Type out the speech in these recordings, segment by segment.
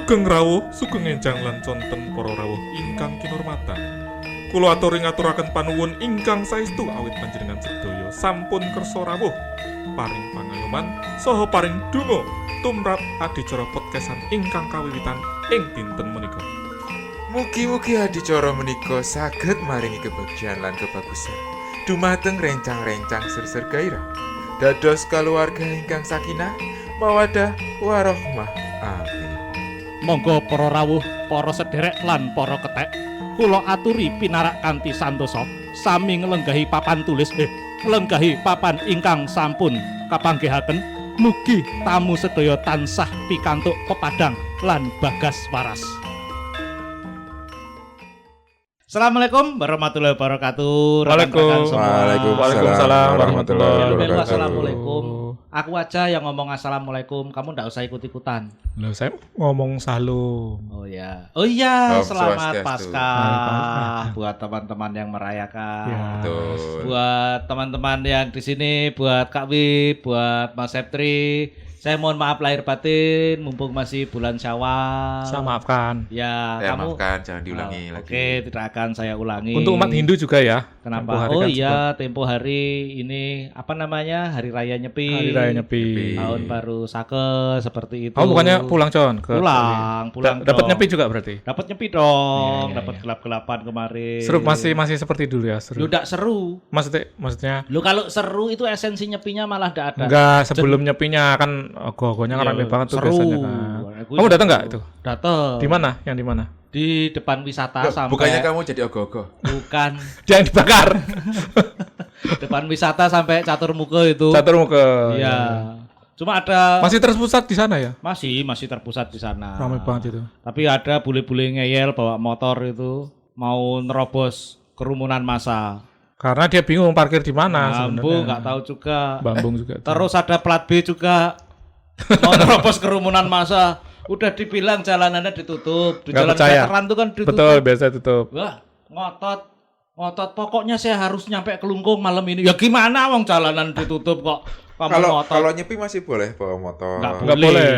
Sugeng rawuh, sugeng enjang lan conten para rawuh ingkang kinurmatan. Kula aturi ngaturaken panuwun ingkang saestu awit panjenengan sedaya sampun kersa rawuh, paring pangayoman saha paring donga tumrap adicara podcastan ingkang kawiwitan ing dinten menika. Mugi-mugi adicara menika saged maringi kebahagiaan lan kebagusan dumateng rencang-rencang ser-ser gairah dados kaluwarga ingkang sakinah mawaddah warahmah. Amin. Monggo para rawuh, para sederek lan para ketek, kula aturi pinarak kanthi santosa sami nglenggahi papan tulis nglenggahi papan ingkang sampun kapanggihaken. Mugi tamu sedaya tansah pikantuk pepadang lan bagas waras. Assalamualaikum warahmatullahi wabarakatuh. Waalaikumsalam warahmatullahi wabarakatuh. Assalamualaikum. Aku aja yang ngomong assalamualaikum, kamu ndak usah ikut-ikutan. Loh, saya ngomong salam. Oh ya. Oh iya, Om selamat Swastiastu. Paskah buat teman-teman yang merayakan. Ya. Betul. Buat teman-teman yang di sini, buat Kak Wi, buat Mas Septri. Saya mohon maaf lahir batin mumpung masih bulan Syawal. Saya maafkan. Ya, Saya kamu maafkan, jangan diulangi lagi. Oke, tidak akan saya ulangi. Untuk umat Hindu juga ya. Kenapa? Tempo hari Oh kan iya, tempo hari ini apa namanya? Hari Raya Nyepi. Hari Raya Nyepi. Tahun baru Sake seperti itu. Oh, bukannya pulang Con ke pulang dapat dong. nyepi juga berarti. Dapat nyepi dong, Iya, dapat gelap-gelapan kemarin. Seru masih seperti dulu ya, seru. Lu ndak seru. Maksudnya Lu kalau seru itu esensi nyepinya malah ndak ada. enggak sebelum nyepinya kan ogoh-ogohnya kan Iya, rame banget tuh seru. biasanya kan. Aku Kamu datang seru. enggak itu? Datang. Di mana? Yang di mana? Di depan wisata Loh, sampai bukannya kamu jadi ogoh-ogoh? bukan Dia yang dibakar. depan wisata sampai Catur Muka itu. Catur muka. Iya. Cuma ada Masih terpusat di sana ya? masih terpusat di sana. Ramai banget itu. Tapi ada bule-bule ngeyel bawa motor itu mau nerobos kerumunan massa. Karena dia bingung parkir di mana Bambu sebenarnya. nggak tahu juga. Bambung juga. tuh. Terus ada plat B juga mau nerobos kerumunan massa. Udah dibilang jalanannya ditutup. Di Nggak jalan percaya. veteran tuh kan ditutup. Betul, biasa tutup. Wah, ngotot. Pokoknya saya harus nyampe Kelungkung malam ini. Ya gimana wong jalanan ditutup kok kamu ngotot. Kalau nyepi masih boleh bawa motor. Nggak boleh.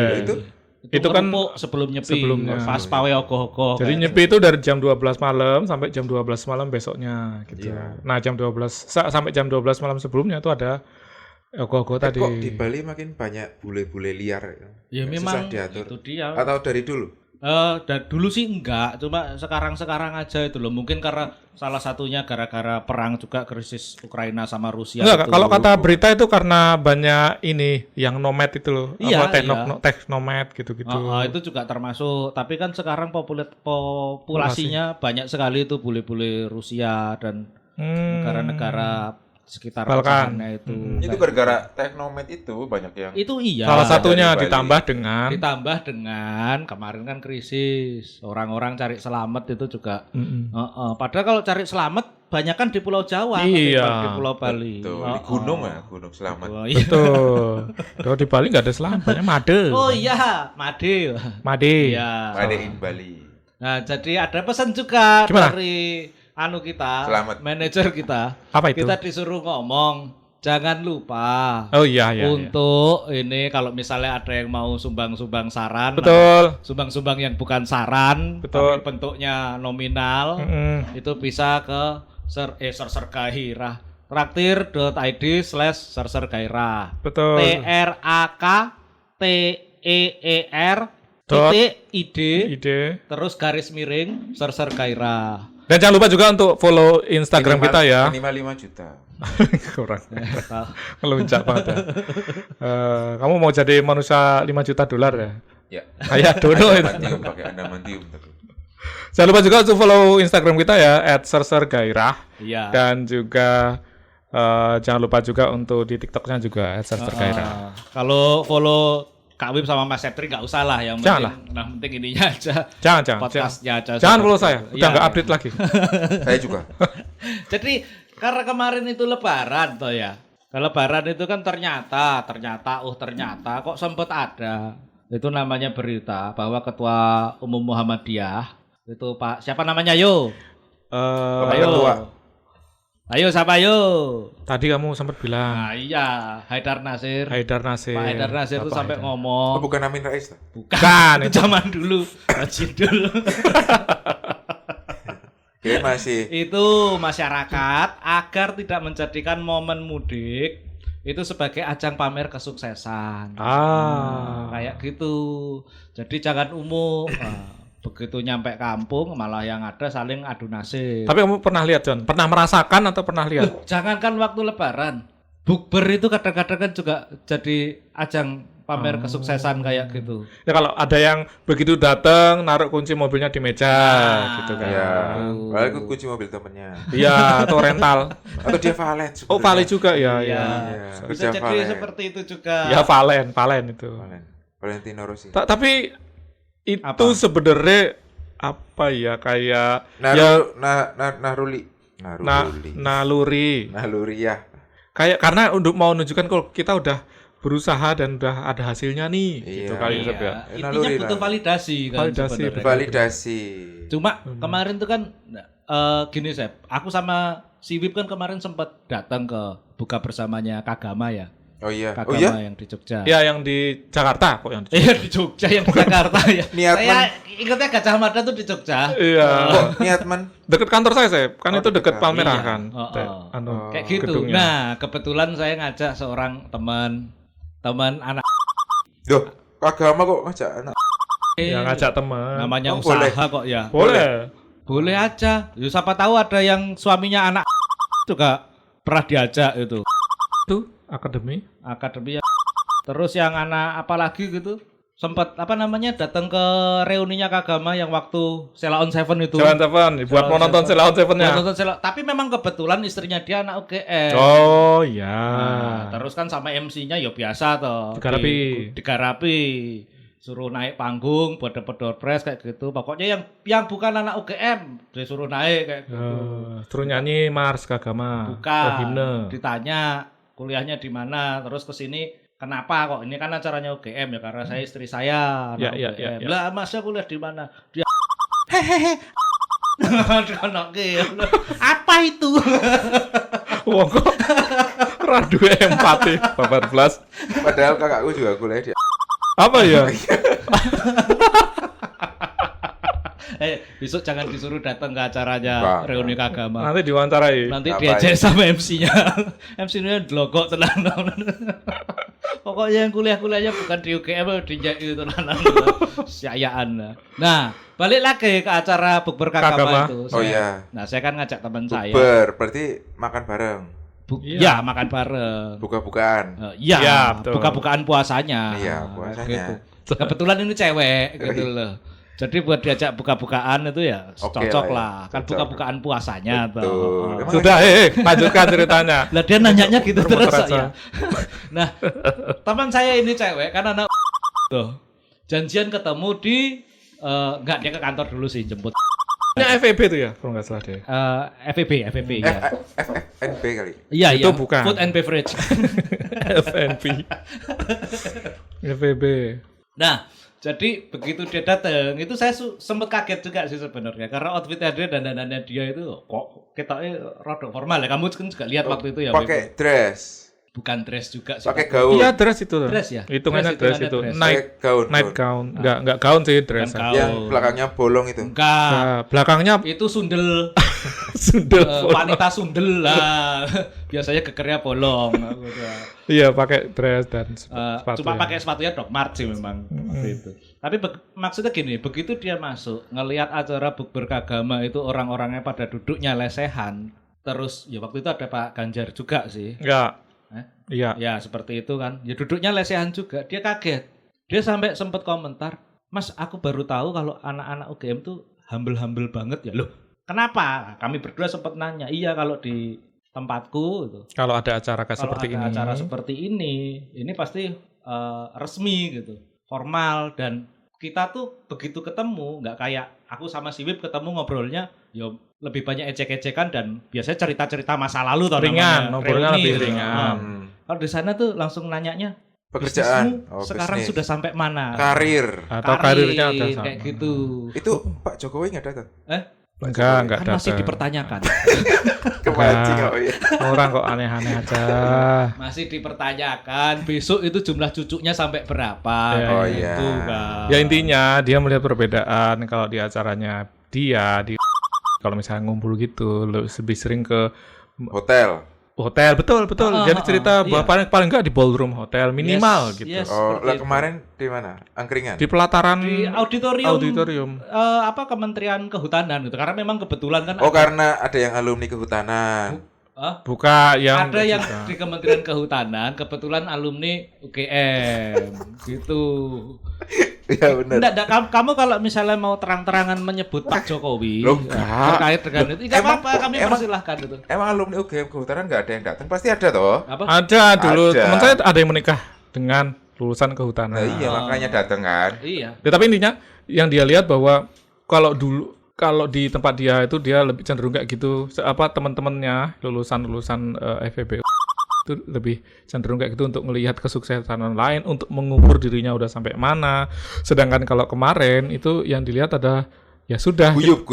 Itu kan ngerupuk sebelum nyepi. sebelumnya. Pas pawe ogoh-ogoh. Jadi nyepi itu dari jam 12 malam sampai jam 12 malam besoknya gitu. Iya. Nah, jam 12 sampai jam 12 malam sebelumnya itu ada ogoh-ogoh tadi. Kok di Bali makin banyak bule-bule liar? Ya Susah memang diatur. itu dia. Atau dari dulu? Dan dulu sih enggak, cuma sekarang aja itu loh. Mungkin karena salah satunya gara-gara perang juga krisis Ukraina sama Rusia. Enggak, itu. kalau kata berita itu karena banyak ini yang nomad itu loh. Iya, apa iya. tech nomad gitu-gitu. Itu juga termasuk. Tapi kan sekarang populasinya banyak sekali itu bule-bule Rusia dan negara-negara sekitar Balkan. pecahannya itu. Itu Kayak gara-gara teknomed itu banyak yang itu iya. Salah satunya dari Bali. ditambah dengan kemarin kan krisis, orang-orang cari selamat itu juga. Mm-mm. Padahal kalau cari selamat banyak kan di Pulau Jawa, Iya. ketimbang di Pulau Bali. Betul. Di gunung ya, Gunung Selamat. Oh, iya. Betul. Kalau di Bali nggak ada selam, banyak made. Oh iya, Made. Made. Iya. Ada in Bali. Nah, jadi ada pesan juga Gimana? dari kita, Selamat. manajer kita. Apa itu? Kita disuruh ngomong, jangan lupa Oh iya iya. iya. untuk ini kalau misalnya ada yang mau sumbang-sumbang saran. Betul. Sumbang-sumbang yang bukan saran, Betul. tapi bentuknya nominal, Mm-mm. itu bisa ke Serser Gairah. Traktir.id/sersergairah. Betul. TRAKTEER Dot. id Ide. terus garis miring Serser Gairah. Dan jangan lupa juga untuk follow Instagram kita ya. Minimal 5 juta. Kurang. Ngeluncak banget ya. Kamu mau jadi manusia 5 juta dolar ya? Ya. Kayak Dono itu. Adamantium, pakai adamantium tapi. Jangan lupa juga untuk follow Instagram kita ya @sersergairah. Iya. Dan juga jangan lupa juga untuk di TikToknya juga @sersergairah. Kalau follow Kak Wim sama Mas Septri nggak usah lah, yang Jangan penting, nah penting ininya aja. Jangan. Podcastnya aja. Jangan follow saya. Udah Iya, nggak iya. update lagi. Saya juga. Jadi karena kemarin itu Lebaran toh ya. Lebaran itu kan ternyata kok sempet ada. Itu namanya berita bahwa Ketua Umum Muhammadiyah itu Pak siapa namanya yo? Bapak Ayo. Ketua. Ayo siapa yo? Tadi kamu sempat bilang Nah iya, Haidar Nasir. Haidar Nasir. Pak Haidar Nasir itu Bapak sampai Haidar. Oh, ngomong. bukan Amin Rais tuh. Bukan, Itu zaman dulu. Jidul. Dia masih Itu masyarakat agar tidak menjadikan momen mudik itu sebagai ajang pamer kesuksesan. Kayak gitu. Jadi jangan umum. Begitu nyampe kampung malah yang ada saling adu nasib. Tapi kamu pernah lihat, John? Pernah merasakan atau pernah lihat? Jangankan waktu lebaran, bukber itu kadang-kadang kan juga jadi ajang pamer kesuksesan kayak gitu. Ya kalau ada yang begitu datang naruh kunci mobilnya di meja gitu kan. ya, Aduh. malah ikut kunci mobil temennya. Iya, atau rental. Atau dia valet. Oh, vale juga ya, Iya. ya. Bisa Kerja jadi valet. seperti itu juga. Ya valen itu. Valentino Rossi. Tapi itu Apa? sebenarnya apa ya kayak Naruli. naluri. Naluri ya. Kayak karena untuk mau menunjukkan kalau kita udah berusaha dan udah ada hasilnya nih gitu Iya. kali Iya. Seb, ya. Intinya Naluri butuh lah. validasi kan Validasi, sebenarnya. Validasi. Cuma kemarin tuh kan gini Sep, aku sama si Wip kan kemarin sempat datang ke buka bersamanya Kagama ya. Oh iya. Kagama Oh iya. yang di Jogja. Ya yang di Jakarta kok yang di Iya di Jogja yang di Jakarta ya. Niat Saya ingatnya Gajah Mada tuh di Jogja. Iya. Kok niat man? Deket kantor saya, Seb. Kan Oh, itu deket dekat. Palmerah Iya. kan. Oh, oh. Anu, Kayak gitu. gedungnya. Nah, kebetulan saya ngajak seorang teman anak Duh, Kagama kok ngajak anak. yang ngajak teman. namanya Oh, usaha boleh. kok ya. Boleh. Boleh aja. Ya, siapa tahu ada yang suaminya anak juga pernah diajak itu. Tuh, akademi. Akademi. Terus yang anak apalagi gitu sempat apa namanya datang ke reuninya Kagama yang waktu Sheila on Seven itu. Jalan Seven, buat Jalan mau nonton Seven. Sheila on Seven-nya. Buat nonton Sheila. Tapi memang kebetulan istrinya dia anak UGM. Oh iya. Nah, terus kan sama MC-nya ya biasa toh. Digarapi. Digarapi. Suruh naik panggung, bodor press kayak gitu. Pokoknya yang bukan anak UGM disuruh naik kayak gitu. Terus nyanyi Mars Kagama. Bukan. Oh, himne. Ditanya kuliahnya di mana, terus ke sini kenapa kok? Ini kan acaranya UGM ya karena saya istri saya anak Ya, UGM. ya. Lah, Masnya kuliah di mana? Dia hehehe. Apa itu? Wong kok radu empati babar blas. Padahal kakakku juga kuliah di. Apa ya? Besok jangan disuruh datang ke acaranya Enggak. reuni Kagama. Nanti diwawancarai. Nanti Ngapain? diajak sama MC-nya. MC-nya delokok tenan. Pokoknya yang kuliahnya bukan di UGM dijak itu tenan. Syayaan. Nah, balik lagi ke acara bukber Kagama. Kagama itu. Oh iya. Nah, saya kan ngajak teman saya. Bukber, berarti makan bareng. Iya. Ya, makan bareng. Buka-bukaan. Iya, Iya, betul. buka-bukaan puasanya. Iya, puasanya. Gitu. Kebetulan ini cewek gitu loh. Jadi buat diajak buka-bukaan itu ya Oke cocok lah ya, lah. Kan cocok. buka-bukaan puasanya Betul. toh. Emang Sudah, lanjutkan ceritanya. Lah dia nanyanya gitu Promotor terus aja. ya. Nah, teman saya ini cewek kan anak tuh. Janjian ketemu di enggak dia ke kantor dulu sih jemput. Ini FEB tuh ya, kalau nggak salah deh. FEB ya. FNB kali. Iya, Itu iya. bukan. Food and beverage. FNP. FEB. Nah, jadi begitu dia datang, itu saya sempet kaget juga sih sebenarnya karena outfitnya dia dan dandanannya dia itu kok ketoknya rada formal ya. Kamu kan juga lihat waktu itu ya. Pakai dress. Bukan dress juga sih. Pakai gaun. Iya, dress itu tuh. Dress ya? Hitungannya Dress, dress itu. hitungannya Night Pakai gaun. night gown. Enggak gaun sih dress. Bukan gaun. Yang belakangnya bolong itu. Enggak. Nah, belakangnya Itu sundel. sundel. Wanita sundel lah. Biasanya gegernya bolong. Iya, pakai dress dan sepatu. Cuma ya. pakai sepatunya Doc Mart sih memang waktu itu. Tapi maksudnya gini, begitu dia masuk ngelihat acara bukber Kagama itu orang-orangnya pada duduknya lesehan. Terus ya waktu itu ada Pak Ganjar juga sih. Enggak. Eh? Iya. Ya seperti itu kan. Ya duduknya lesehan juga. Dia kaget. Dia sampai sempat komentar, "Mas, aku baru tahu kalau anak-anak UGM tuh humble-humble banget ya." Loh, kenapa? Kami berdua sempat nanya. Iya, kalau di tempatku itu. Kalau ada acara kayak Kalau seperti ada ini. acara seperti ini pasti resmi gitu, formal, dan kita tuh begitu ketemu nggak kayak aku sama si Wib ketemu ngobrolnya ya lebih banyak ecek-ecekan dan biasanya cerita-cerita masa lalu toh Ringan, namanya, ngobrolnya reuni lebih gitu. ringan. Kalau di sana tuh langsung nanyanya Pekerjaan. bisnismu sekarang sudah sampai mana? Karir. Atau karirnya udah Karir, sama. kayak gitu. Itu Pak Jokowi nggak datang? Enggak Kan masih datang. dipertanyakan. Kemancing kok ya. Orang kok aneh-aneh aja. Masih dipertanyakan besok itu jumlah cucunya sampai berapa. Ya, oh Gitu, iya. Bang. Ya intinya dia melihat perbedaan kalau di acaranya dia di kalau misalnya ngumpul gitu lebih sering ke Hotel. hotel, betul. Jadi cerita iya. bahwa paling enggak di ballroom hotel minimal Yes, gitu. yes. Oh, Seperti lah itu. kemarin di mana? Angkringan. Di pelataran Di auditorium. Kementerian Kehutanan gitu. Karena memang kebetulan kan Oh, karena ada yang alumni kehutanan. buka yang ada yang juga. di Kementerian Kehutanan kebetulan alumni UGM gitu. Iya benar. Enggak, kamu kalau misalnya mau terang-terangan menyebut Pak Jokowi Loh, enggak. terkait dengan itu, enggak Emang- apa-apa, kami emang- persilahkan itu. Emang alumni UGM kehutanan nggak ada yang datang? Pasti ada toh. Apa? Ada dulu Ada. teman saya ada yang menikah dengan lulusan kehutanan. Nah, iya makanya datang kan. Iya. Ya, tapi intinya yang dia lihat bahwa kalau di tempat dia itu dia lebih cenderung kayak gitu. Teman-temannya lulusan FEB itu lebih cenderung kayak gitu untuk melihat kesuksesan orang lain, untuk mengukur dirinya udah sampai mana. Sedangkan kalau kemarin itu yang dilihat ada ya sudah. Guyup.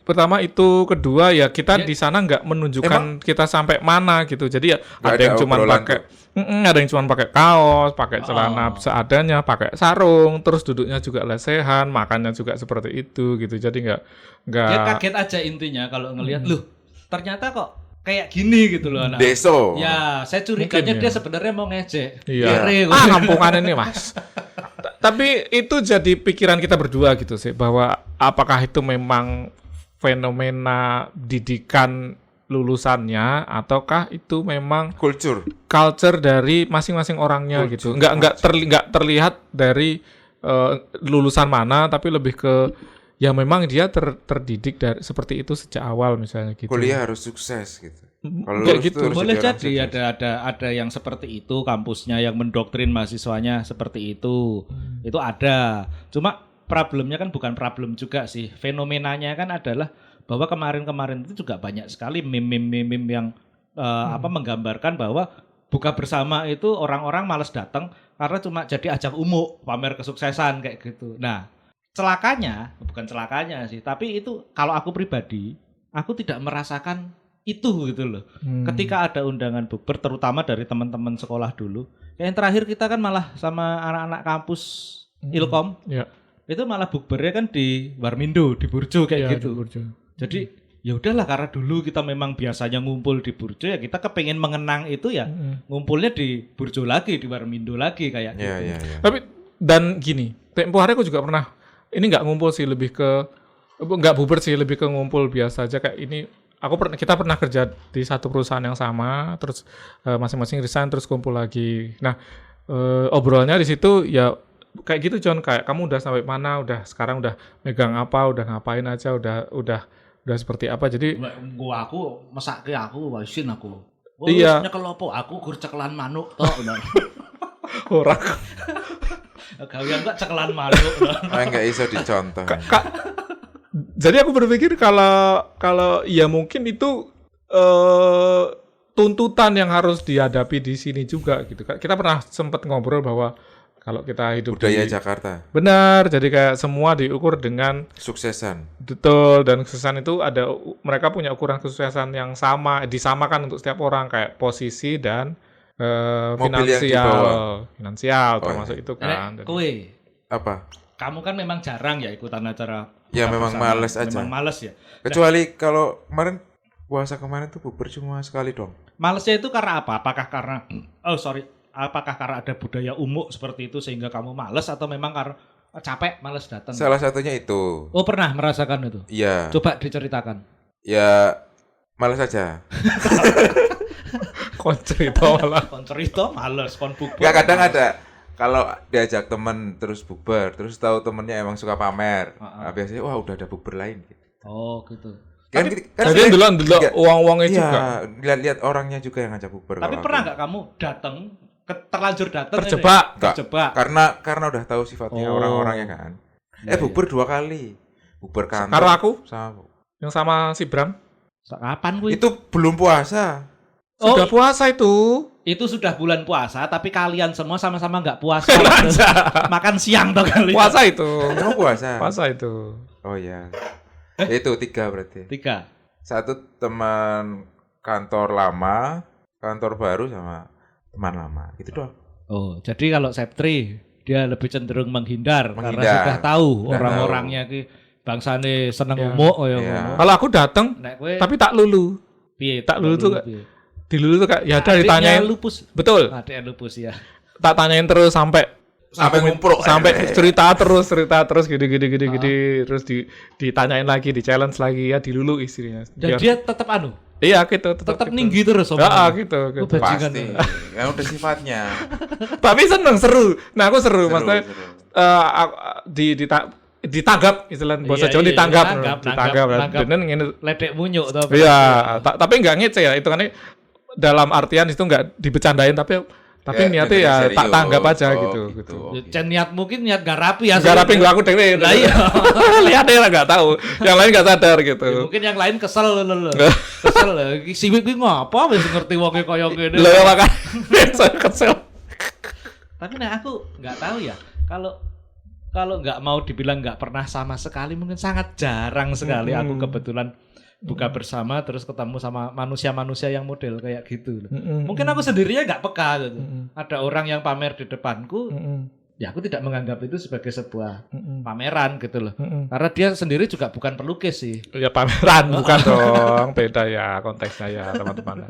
Pertama itu, kedua ya kita di sana nggak menunjukkan kita sampai mana gitu. Jadi ya Nggak ada ada yang cuma obrolan pakai ada yang cuma pakai kaos, pakai Oh. celana seadanya, pakai sarung, terus duduknya juga lesehan, makannya juga seperti itu gitu. Jadi Dia nggak kaget aja intinya kalau ngelihat loh, ternyata kok kayak gini gitu loh anak. Deso. Ya, saya curiganya Mungkin, dia ya. sebenarnya mau ngejek. Iya. Kere, Kampungan ini mas. Tapi itu jadi pikiran kita berdua gitu sih, bahwa apakah itu memang fenomena didikan lulusannya ataukah itu memang Kultur. culture dari masing-masing orangnya gitu. Culture. Nggak terlihat dari lulusan mana, tapi lebih ke ya memang dia terdidik dari seperti itu sejak awal misalnya gitu. Kuliah harus sukses gitu. Kalau Kayak lulus gitu. tuh harus Boleh orang jadi sukses. ada yang seperti itu, kampusnya yang mendoktrin mahasiswanya seperti itu. Itu ada. Cuma problemnya kan bukan problem juga sih. Fenomenanya kan adalah bahwa kemarin-kemarin itu juga banyak sekali meme-meme yang menggambarkan bahwa buka bersama itu orang-orang malas datang karena cuma jadi ajang umum pamer kesuksesan kayak gitu. Nah, bukan celakanya sih, tapi itu kalau aku pribadi, aku tidak merasakan itu gitu loh. Ketika ada undangan bukber terutama dari teman-teman sekolah dulu. Yang terakhir kita kan malah sama anak-anak kampus Ilkom. Ya. Itu malah bukbernya kan di Warmindo, di Burjo kayak Ya, gitu. di Burjo. Jadi ya udahlah, karena dulu kita memang biasanya ngumpul di Burjo, ya kita kepengen mengenang itu ya ngumpulnya di Burjo lagi, di Warmindo lagi kayak gitu. Iya. Tapi dan gini, tempo hari aku juga pernah ini nggak ngumpul sih, lebih ke nggak buber sih, lebih ke ngumpul biasa aja kayak ini. Kita pernah kerja di satu perusahaan yang sama, terus masing-masing resign terus kumpul lagi. Nah, obrolannya di situ ya kayak gitu John, kayak kamu udah sampai mana, sekarang udah megang apa, udah ngapain aja, udah seperti apa. Jadi Aku mesake aku waisin aku. Iya. Nyekel opo? Aku gur cekelan manuk tok. orang Gawean kok cekelan manuk. Nggak iso dicontoh. Jadi aku berpikir kalau ya mungkin itu tuntutan yang harus dihadapi di sini juga gitu. Kita pernah sempat ngobrol bahwa kalau kita hidup Budaya di Jakarta. benar, jadi kayak semua diukur dengan Suksesan. betul, dan kesuksesan itu mereka punya ukuran kesuksesan yang sama, disamakan untuk setiap orang, kayak posisi dan Mobil yang dibawa. finansial Oh, termasuk itu kan. Jadi- Kowe, Apa? kamu kan memang jarang ya ikutan acara. Ya, buka memang bersama. males aja. Memang males ya. Kecuali kalau puasa kemarin tuh bukber cuma sekali dong. Malesnya itu karena apa? Apakah karena apakah karena ada budaya umum seperti itu sehingga kamu males, atau memang karena capek males datang? Salah satunya itu. Oh, pernah merasakan itu? Iya. Coba diceritakan. Ya males aja. Kon cerita malah. Kon cerita males, kon bukber. Nggak, kadang ada. Kalau diajak temen terus bukber, terus tahu temennya emang suka pamer. Nah, biasanya wah udah ada bukber lain. Oh, gitu. Kan, Jadi dulu Nggak, uang-uangnya iya, juga lihat-lihat orangnya juga yang ngajak bukber. Tapi kalau pernah aku. nggak kamu datang terlanjur datang terjebak. Nggak, terjebak? karena udah tahu sifatnya Oh. orang-orangnya kan. Iya, Bukber 2 kali. Bukber kantor. Karena aku sama. yang sama si Bram Kapan kuwi? Itu belum puasa. sudah puasa itu. Itu sudah bulan puasa, tapi kalian semua sama-sama nggak puasa. Makan siang toh kalian. Puasa itu. Emang puasa? Puasa itu. Oh iya. Itu 3 berarti. 3. Satu teman kantor lama, kantor baru sama teman lama. Gitu doang. Oh, jadi kalau Septri dia lebih cenderung menghindar karena Menghindar. sudah tahu Sudah orang-orangnya ki bangsane seneng Ya. umuk kaya Ya. ngono. Kalau aku datang Nek kowe tapi tak lulu. piye? tak lulu tuh piye? Dilulu tuh kayak ya udah Adiknya ditanyain. lupus. Betul. Adiknya lupus ya. Tak tanyain terus sampai Ngumpul. sampai cerita terus gini terus ditanyain lagi, di challenge lagi ya, dilulu istrinya. Dan dia tetap anu, iya gitu, tetap gitu. ninggi terus Ya, omongannya. gitu. Oh, bajingan. Pasti. Kan udah sifatnya. Tapi seneng, seru. Nah, aku seru, maksudnya Seru. ditanggap istilahnya bahasa Iya, Jawa, iya, ditanggap. nanggap. Dan ngene. Ledek munyuk toh. Iya, tapi enggak ngece ya, itu kan dalam artian itu enggak dibecandain tapi Ya, niatnya ya serius. tak tanggap aja Oh, gitu. gitu. Ya, Cen niat mungkin niat gak rapi ya. Enggak rapi enggak aku dewe. Lah iya. Lihat dia enggak tahu. Yang lain enggak sadar gitu. Ya, mungkin yang lain kesel lho. Kesel lho. Iki siwik ki ngapa wis ngerti wonge kaya ngene. Loh ya makan. Saya kesel. Tapi nah aku nggak tahu ya. Kalau nggak mau dibilang nggak pernah sama sekali, mungkin sangat jarang sekali aku kebetulan buka bersama terus ketemu sama manusia-manusia yang model kayak gitu. Mungkin aku sendirinya nggak peka gitu. Ada orang yang pamer di depanku, ya aku tidak menganggap itu sebagai sebuah pameran gitu loh. Karena dia sendiri juga bukan pelukis sih. Ya pameran bukan dong, beda ya konteksnya ya teman-teman.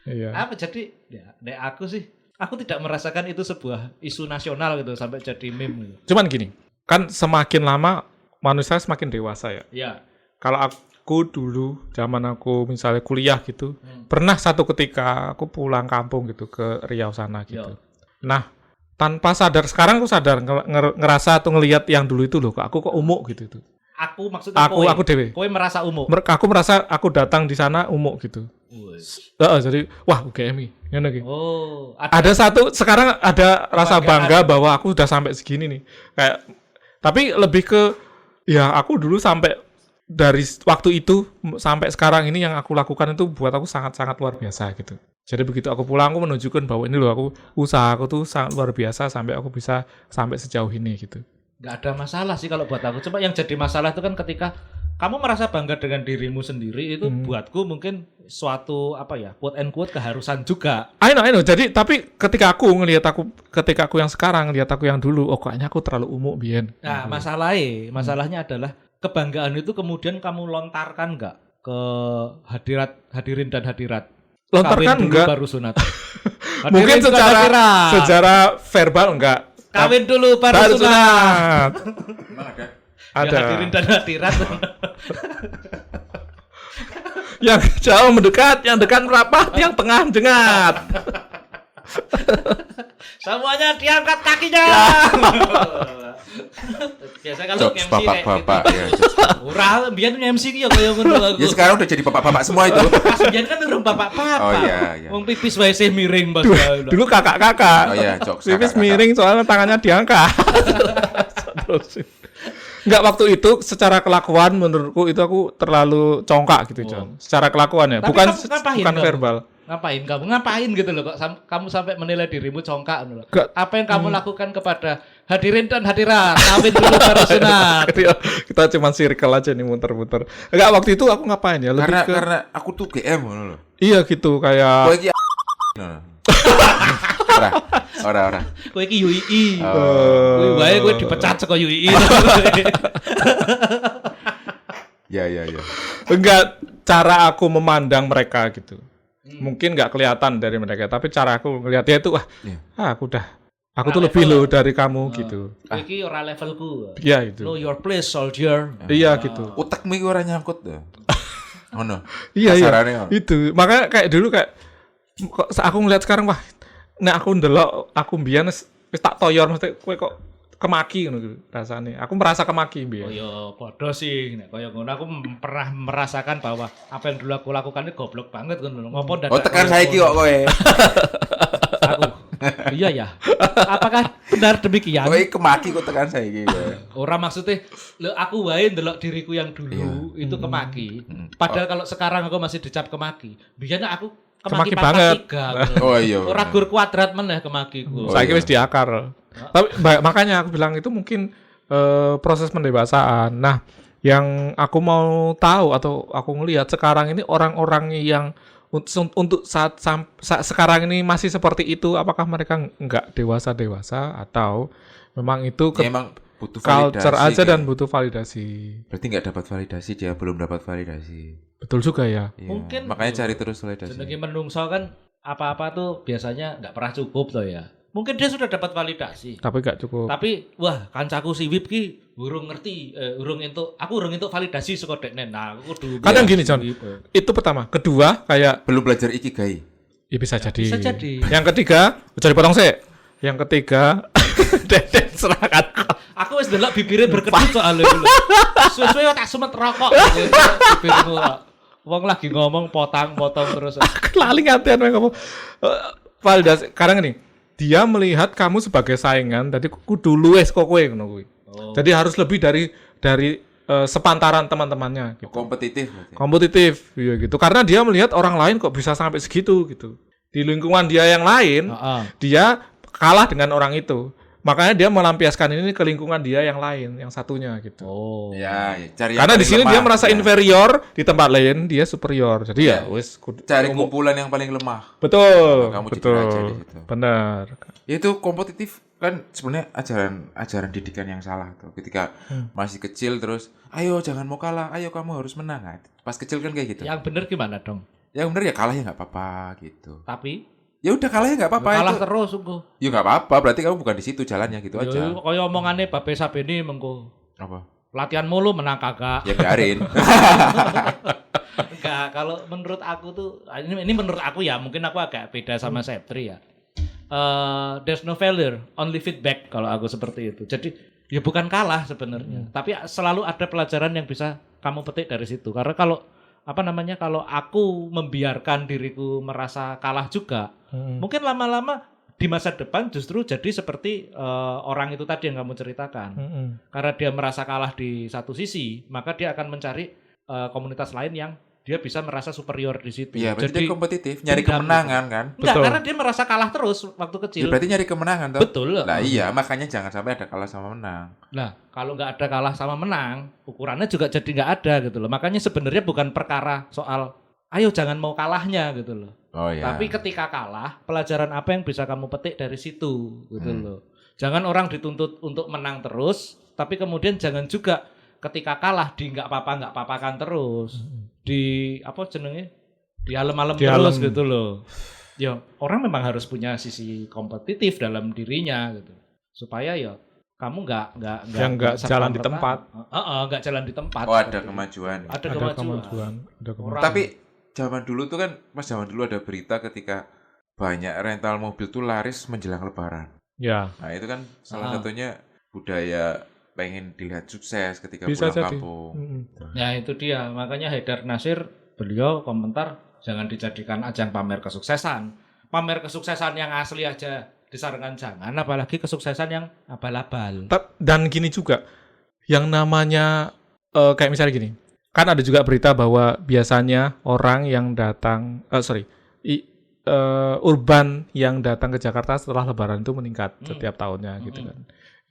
Iya. Apa jadi ya nek aku sih aku tidak merasakan itu sebuah isu nasional gitu sampai jadi meme gitu. Cuman gini, kan semakin lama manusia semakin dewasa ya. Iya. Kalau aku dulu zaman aku misalnya kuliah gitu, pernah satu ketika aku pulang kampung gitu ke Riau sana gitu. Nah, tanpa sadar sekarang aku sadar ngerasa atau ngelihat yang dulu itu loh, aku kok umuk gitu itu. Aku maksudnya Aku dewe. kowe merasa umum. Aku merasa aku datang di sana umuk gitu. Jadi wah UGMI ngono iki. Oh, Ada satu sekarang ada rasa Kebanggaan. bangga bahwa aku udah sampai segini nih. Kayak tapi lebih ke ya aku dulu sampai dari waktu itu sampai sekarang ini yang aku lakukan itu buat aku sangat-sangat luar biasa gitu. Jadi begitu aku pulang aku menunjukkan bahwa ini loh aku usaha aku tuh sangat luar biasa sampai aku bisa sampai sejauh ini gitu. nggak ada masalah sih kalau buat aku. Cuma yang jadi masalah itu kan ketika kamu merasa bangga dengan dirimu sendiri itu buatku mungkin suatu apa ya quote and quote keharusan juga. I know. Jadi tapi ketika aku yang sekarang ngelihat aku yang dulu, oh kayaknya aku terlalu umuk biyen. Nah masalahnya adalah kebanggaan itu kemudian kamu lontarkan nggak ke hadirin dan hadirat. Lontarkan Kawin dulu enggak. baru sunat. Mungkin Hadirin dan hadirat. secara verbal enggak. Kawin dulu baru Baru sunat. sunat. Emang ada? Ada. Ya, hadirin dan hadirat. Yang jauh mendekat, yang dekat merapat, yang tengah jengat. Semuanya diangkat kakinya. Biasa kalau Jokes MC bapak-bapak ya. Ora, mbiyen MC ki ya kaya ngono aku. Ya sekarang udah jadi bapak-bapak semua itu. Pas mbiyen kan urung bapak-bapak. Oh, iya. Wong pipis wae sih miring pas. Dulu kakak-kakak. Oh iya, jokes Pipis kakak-kakak. miring soalnya tangannya diangkat. Terusin. Enggak, waktu itu secara kelakuan menurutku itu aku terlalu congkak gitu, John. Secara kelakuan ya, Tapi bukan kamu ngapain bukan kamu? verbal. Ngapain gitu loh kok kamu sampai menilai dirimu congkak gitu loh. Nggak. Apa yang kamu lakukan kepada hadirin dan hadirat? Kawin dulu baru sunat. Kita cuma circle aja nih muter-muter. Enggak, waktu itu aku ngapain ya? Lebih ke Karena aku tuh GM ngono lho. iya gitu kayak Kowe iki Ora. Kowe iki UII. Oh. Kowe wae kowe dipecat saka UII. Ya. enggak, cara aku memandang mereka gitu. Mungkin enggak kelihatan dari mereka, tapi cara aku ngelihatnya itu aku tuh lebih loh dari kamu gitu. Kowe iki ora levelku. Iya itu. Know your place, soldier. Iya gitu. Utekmu iki ora nyangkut ya. Ngono. Iya. Kasarane ngono. Itu. Makanya kayak dulu kayak kok aku ngeliat sekarang wah, nek aku ndelok aku mbiyen wis tak toyor mesti kowe kok kemaki ngono gitu rasane. Aku merasa kemaki mbiyen. Oh ya padha sih nek kaya ngono aku pernah merasakan bahwa apa yang dulu aku lakukan itu goblok banget ngono. Ngopo dadak. Oh tekan saiki kok kowe. Aku. Iya ya. Apakah benar demikian? Kowe kemaki kok tekan saiki kowe. Ora maksudnya lho aku wae ndelok diriku yang dulu itu kemaki. Padahal kalau sekarang aku masih dicap kemaki. Biyen aku Kemaki kemaki banget. 43. Oh iya. Ora gur kuadrat meneh kemakiku. Oh, Saiki iya. wis diakar. Tapi makanya aku bilang itu mungkin proses pendewasaan. Nah, Yang aku mau tahu atau aku ngelihat sekarang ini orang-orang yang untuk sekarang ini masih seperti itu, apakah mereka nggak dewasa atau memang itu Ya, emang butuh validasi. culture aja dan kan. butuh validasi. Berarti nggak dapat validasi, dia belum dapat validasi. Betul juga ya. Iya, Mungkin makanya cari terus validasi. Jenenge menungso kan apa-apa tuh biasanya nggak pernah cukup tuh ya. Mungkin dia sudah dapat validasi. Tapi nggak cukup. Tapi wah kancaku si Wip ki urung ngerti, aku urung entuk validasi saka dekne. Nah, aku kudu Kadang gini, John. Wip. Itu pertama. Kedua, kayak Belum belajar ikigai. ya bisa jadi. Bisa jadi. Yang ketiga, jadi potong sih. Yang ketiga, Deden serangan. Aku wis delok bibire berkedut soalnya dulu. Suwe-suwe tak sumet rokok. Bibirmu. Wong lagi ngomong potong terus. Lali ngantian ngomong. Validasi. Sekarang ini, dia melihat kamu sebagai saingan, tadi kudu luwes kok kowe ngono kuwi. Oh. Jadi harus lebih dari sepantaran teman-temannya gitu. Kompetitif berarti. Kompetitif ya gitu. Karena dia melihat orang lain kok bisa sampai segitu gitu. Di lingkungan dia yang lain, Heeh. dia kalah dengan orang itu. Makanya dia melampiaskan ini ke lingkungan dia yang lain, yang satunya gitu. Oh. Ya, cari yang Karena di paling sini lemah, dia merasa ya. inferior, di tempat lain dia superior. Jadi Ya. ya wis Cari kumpulan yang paling lemah. betul, Kamu jadi betul, raja di situ. benar. Itu kompetitif kan sebenarnya ajaran didikan yang salah tuh. Ketika masih kecil terus, ayo jangan mau kalah, ayo kamu harus menang. Nah, pas kecil kan kayak gitu. Yang bener gimana dong? Yang bener ya kalah ya nggak apa-apa gitu. Tapi Ya udah kalah ya nggak apa-apa kalah itu. terus engko. Ya nggak apa-apa, berarti kamu bukan di situ jalannya gitu aja. Ya kaya omongane Bape Sabeni mengko. Apa? Latihan mulu menang kagak. Ya biarin. Enggak, kalau menurut aku tuh ini menurut aku ya, mungkin aku agak beda sama Septri ya. There's no failure, only feedback kalau aku seperti itu. Jadi ya bukan kalah sebenarnya, tapi selalu ada pelajaran yang bisa kamu petik dari situ. Karena kalau kalau aku membiarkan diriku merasa kalah juga, mungkin lama-lama di masa depan justru jadi seperti orang itu tadi yang kamu ceritakan. Karena dia merasa kalah di satu sisi, maka dia akan mencari komunitas lain yang dia bisa merasa superior di situ. Iya, berarti dia kompetitif, nyari dendam kemenangan kan? Enggak, Betul. karena dia merasa kalah terus waktu kecil. Ya, berarti nyari kemenangan toh? Betul. Nah iya, makanya jangan sampai ada kalah sama menang. Nah, kalau nggak ada kalah sama menang, ukurannya juga jadi nggak ada gitu loh. Makanya sebenarnya bukan perkara soal, ayo jangan mau kalahnya gitu loh. Oh iya. Tapi ketika kalah, pelajaran apa yang bisa kamu petik dari situ gitu loh. Jangan orang dituntut untuk menang terus, tapi kemudian jangan juga ketika kalah di nggak apa-apakan terus. Di apa jenenge? Di alem-alem Di terus alem. gitu loh. Ya, orang memang harus punya sisi kompetitif dalam dirinya gitu. Supaya ya kamu nggak jalan di tempat. Nggak jalan di tempat. Oh ada kemajuan. Ada Ada kemajuan. kemajuan. Ada kemajuan. Orang- Tapi zaman dulu tuh kan, pas zaman dulu ada berita ketika banyak rental mobil tuh laris menjelang Lebaran. Ya, Nah itu kan salah Ah. satunya budaya pengen dilihat sukses ketika bisa pulang jadi. kampung. Ya itu dia, makanya Haidar Nasir beliau komentar jangan dijadikan ajang pamer kesuksesan. Pamer kesuksesan yang asli aja disarankan jangan, apalagi kesuksesan yang abal-abal. Dan gini juga, yang namanya kayak misalnya gini, kan ada juga berita bahwa biasanya orang yang datang, urban yang datang ke Jakarta setelah Lebaran itu meningkat setiap tahunnya gitu kan.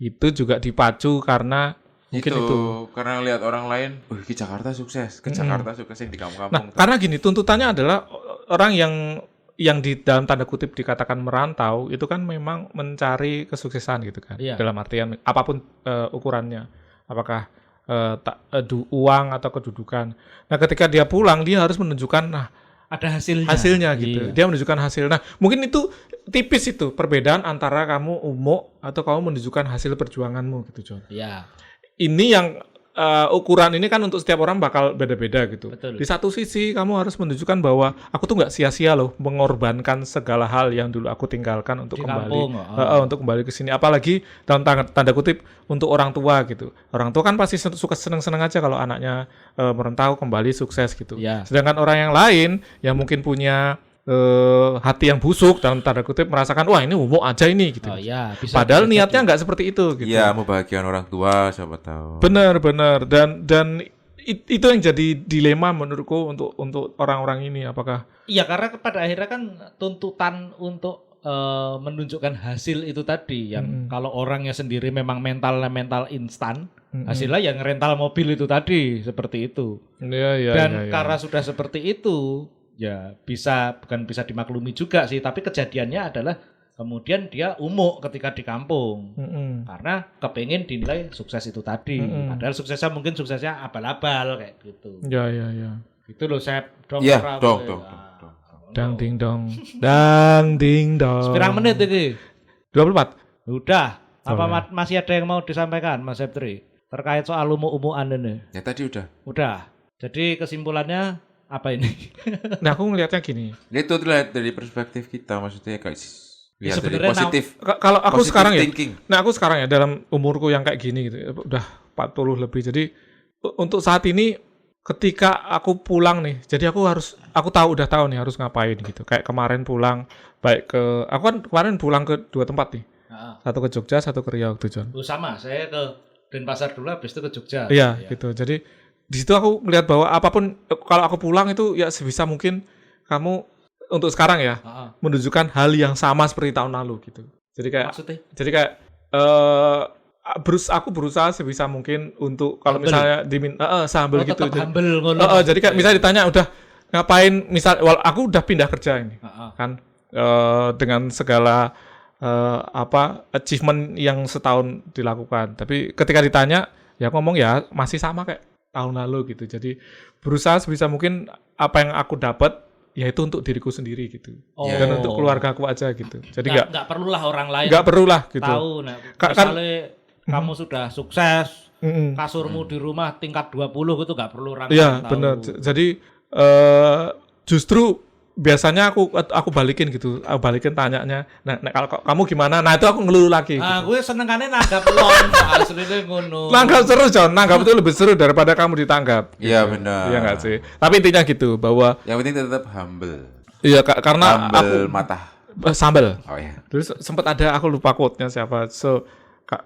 Itu juga dipacu karena mungkin itu. Karena lihat orang lain, ke Jakarta sukses, ke Jakarta sukses yang di Nah, kampung-kampung. karena gini, tuntutannya adalah orang yang di dalam tanda kutip dikatakan merantau itu kan memang mencari kesuksesan gitu kan. Iya. Dalam artian apapun ukurannya. Apakah uang atau kedudukan. Nah, ketika dia pulang dia harus menunjukkan Ada hasilnya. hasilnya gitu. Iya. Dia menunjukkan hasil. Nah, mungkin itu tipis itu perbedaan antara kamu umuk atau kamu menunjukkan hasil perjuanganmu gitu, John. Iya. Ini yang ukuran ini kan untuk setiap orang bakal beda-beda gitu. Betul. Di satu sisi kamu harus menunjukkan bahwa aku tuh nggak sia-sia loh mengorbankan segala hal yang dulu aku tinggalkan untuk Di kembali kampung, untuk kembali ke sini. Apalagi dalam tanda kutip untuk orang tua gitu. Orang tua kan pasti suka seneng-seneng aja kalau anaknya merantau kembali sukses gitu. Iya. Sedangkan orang yang lain yang mungkin punya hati yang busuk dalam tanda kutip merasakan wah ini umum aja ini gitu. Oh iya, bisa. Padahal bisa niatnya jadi. nggak seperti itu gitu. Iya, membahagiakan orang tua, siapa tahu. Benar dan itu yang jadi dilema menurutku untuk orang-orang ini apakah Iya, karena pada akhirnya kan tuntutan untuk menunjukkan hasil itu tadi yang kalau orangnya sendiri memang mental instan, hasilnya yang rental mobil itu tadi seperti itu. Dan karena sudah seperti itu, ya bukan bisa dimaklumi juga sih, tapi kejadiannya adalah kemudian dia umuk ketika di kampung. Karena kepengen dinilai sukses itu tadi. Padahal suksesnya abal-abal kayak gitu. Ya. Itu loh saya Iya, dong. Dang ding dong. Dang ding dong. Sepirang menit ini? 24. Udah. Apa Boleh. masih ada yang mau disampaikan Mas Septri? Terkait soal umum-umuan ini. Ya tadi udah. Udah. Jadi kesimpulannya apa ini? Nah, aku ngelihatnya gini. Itu lihat dari perspektif kita, maksudnya guys. Lihat dari Sebenarnya positif. Kalau aku Positive sekarang thinking. aku sekarang ya dalam umurku yang kayak gini gitu, udah 40 lebih. Jadi untuk saat ini ketika aku pulang nih, jadi aku udah tahu nih harus ngapain gitu. Kayak kemarin pulang, aku kan kemarin pulang ke 2 tempat nih. Satu ke Jogja, satu ke Riau tuh, John. Sama, saya ke Denpasar dulu, habis itu ke Jogja. Iya, gitu. Jadi di situ aku melihat bahwa apapun kalau aku pulang itu ya sebisa mungkin kamu untuk sekarang ya menunjukkan hal yang sama seperti tahun lalu gitu. Jadi kayak aku berusaha sebisa mungkin untuk kalau misalnya diminta sambil gitu. Jadi kayak misalnya ditanya udah ngapain, aku udah pindah kerja ini kan dengan segala achievement yang setahun dilakukan. Tapi ketika ditanya ya aku ngomong ya masih sama kayak tahun lalu gitu. Jadi berusaha sebisa mungkin apa yang aku dapat yaitu untuk diriku sendiri gitu. Dan untuk keluargaku aja gitu. Jadi nggak perlulah orang lain. Nggak perlulah gitu. Tahu misalnya kamu sudah sukses, kasurmu di rumah tingkat 20 itu nggak perlu orang lain tahu. Iya, benar. Jadi justru biasanya aku balikin gitu. Aku balikin tanyanya. Nah, kalau kamu gimana? Nah, itu aku ngeluh lagi. Nah, gitu. gue senengane nanggap lon, asline ngono. Nanggap seru, John. Nanggap itu lebih seru daripada kamu ditanggap. Iya, gitu. benar. Iya nggak sih? Tapi intinya gitu bahwa yang penting tetap humble. Iya, karena Humble mata. Sambal. Oh ya. Terus sempat ada, aku lupa quote-nya siapa. So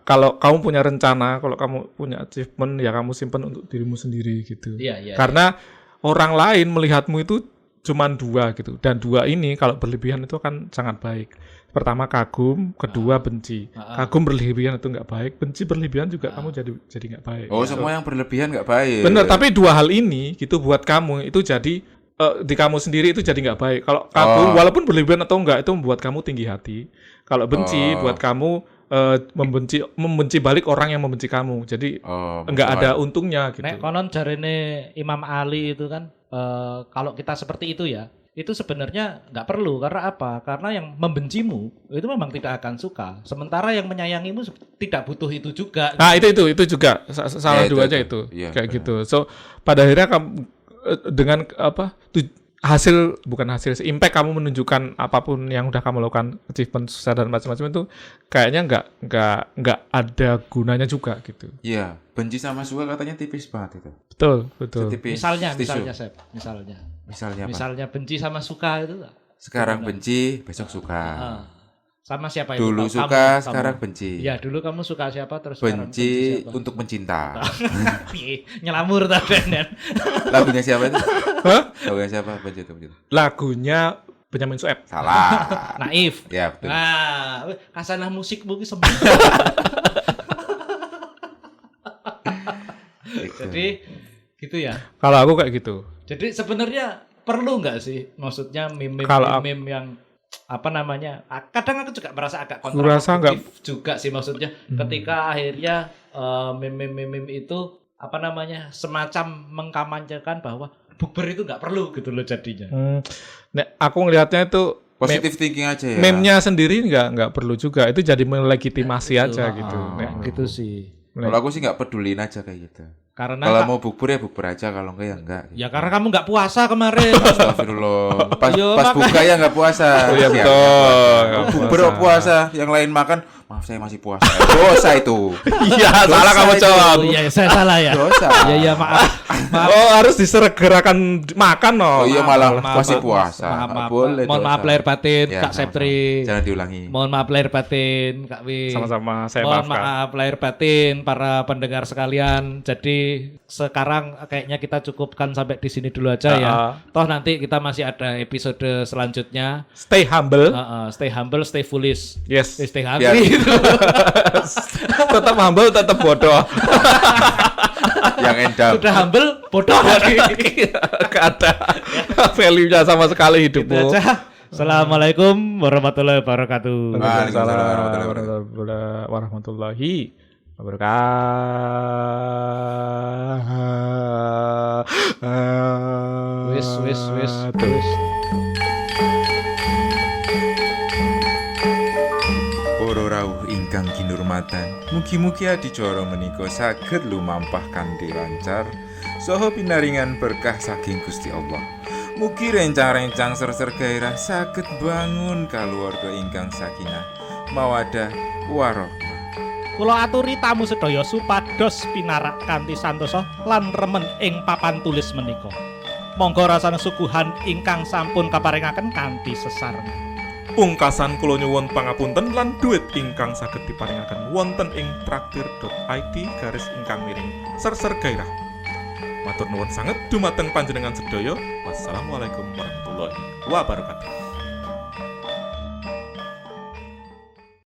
kalau kamu punya rencana, kalau kamu punya achievement, ya kamu simpan untuk dirimu sendiri gitu. Iya. Karena orang lain melihatmu itu cuman 2 gitu. Dan 2 ini kalau berlebihan itu kan sangat baik. Pertama kagum, kedua benci. Kagum berlebihan itu nggak baik, benci berlebihan juga kamu jadi nggak baik. Oh, semua yang berlebihan nggak baik. Bener, tapi 2 hal ini gitu buat kamu itu jadi di kamu sendiri itu jadi nggak baik. Kalau kagum walaupun berlebihan atau enggak itu membuat kamu tinggi hati. Kalau benci buat kamu membenci balik orang yang membenci kamu. Jadi enggak ada untungnya gitu. Nek konon jarene Imam Ali itu kan kalau kita seperti itu ya, itu sebenarnya nggak perlu. Karena apa? Karena yang membencimu itu memang tidak akan suka. Sementara yang menyayangimu tidak butuh itu juga. Nah, itu juga salah dua aja itu. Ya, kayak gitu. So pada akhirnya kamu dengan impact kamu menunjukkan apapun yang udah kamu lakukan, achievement, sukses dan macam-macam itu kayaknya nggak ada gunanya juga gitu. Iya, benci sama suka katanya tipis banget itu. Betul. Setipis Misalnya, tisu. Misalnya apa? Misalnya benci sama suka itu. Sekarang benci, besok suka. Sama siapa itu? Dulu suka, sekarang benci. Ya, dulu kamu suka siapa terus sekarang Benci siapa? untuk mencinta. Nyelamur tadi. Lagunya siapa itu? Hah? Lagunya siapa? Benci untuk mencinta. Lagunya Benyamin Sueb. Salah. Naif. Ya, betul. Nah, kasanah musik mungkin sembuh. Jadi gitu ya. Kalau aku kayak gitu. Jadi sebenarnya perlu nggak sih, maksudnya meme yang apa namanya? Kadang aku juga merasa agak kontradiktif juga sih, maksudnya ketika akhirnya meme itu apa namanya semacam mengkampanyekan bahwa bukber itu nggak perlu gitu loh jadinya. Nah, aku ngelihatnya itu positive thinking aja ya. Meme-nya sendiri nggak perlu juga, itu jadi melegitimasi aja gitu. Gitu sih. Kalau aku sih nggak pedulin aja kayak gitu. Karena kalau mau bukber ya bukber aja, kalau enggak ya enggak. Gitu. Ya karena kamu nggak puasa kemarin. Astagfirullah. Pas buka ya nggak puasa. Iya betul. Bukber puasa, yang lain makan maaf saya masih puasa. Dosa itu. Iya, salah kamu itu. jawab. Oh iya, saya salah ya. Dosa. Iya, maaf. Maaf. Oh, harus disegerakan makan no. Oh iya malah maaf, masih maaf, puasa. maaf, maaf. Boleh. Mohon dosa. maaf lahir batin, Ya, Kak Septri. Jangan diulangi. Mohon maaf lahir batin, Kak Wi. Sama-sama, saya Mohon maafkan. maaf lahir batin para pendengar sekalian. Jadi sekarang kayaknya kita cukupkan sampai di sini dulu aja ya. Toh nanti kita masih ada episode selanjutnya. Stay humble. Stay humble, stay foolish. Yes. Stay Biar- hungry. Tetap humble, tetap bodoh. Yang endam. Sudah humble, bodoh lagi. Gak ada value-nya sama sekali Itu hidupmu. aja. Assalamualaikum warahmatullahi wabarakatuh. Waalaikumsalam warahmatullahi wabarakatuh. Wis. Para rawuh ingkang kinurmatan, mugi-mugi adicara menika saged lumampah kanthi lancar saha pinaringan berkah saking Gusti Allah. Mugi rencang-rencang ser-ser gairah saged bangun kaluwarga ingkang sakinah, mawadah warahmah. Kula aturi tamu sedaya supados pinarak kanthi santosa lan remen ing papan tulis menika. Monggo rasane suguhan ingkang sampun kaparingaken kanthi sesarengan. Pungkasan kula nyuwun pangapunten lan duit ingkang saged diparingaken wonten ing traktir.id/ingkang-miring ser-ser gairah. Matur nuwun sanget dumateng panjenengan sedaya. Wassalamualaikum warahmatullahi wabarakatuh.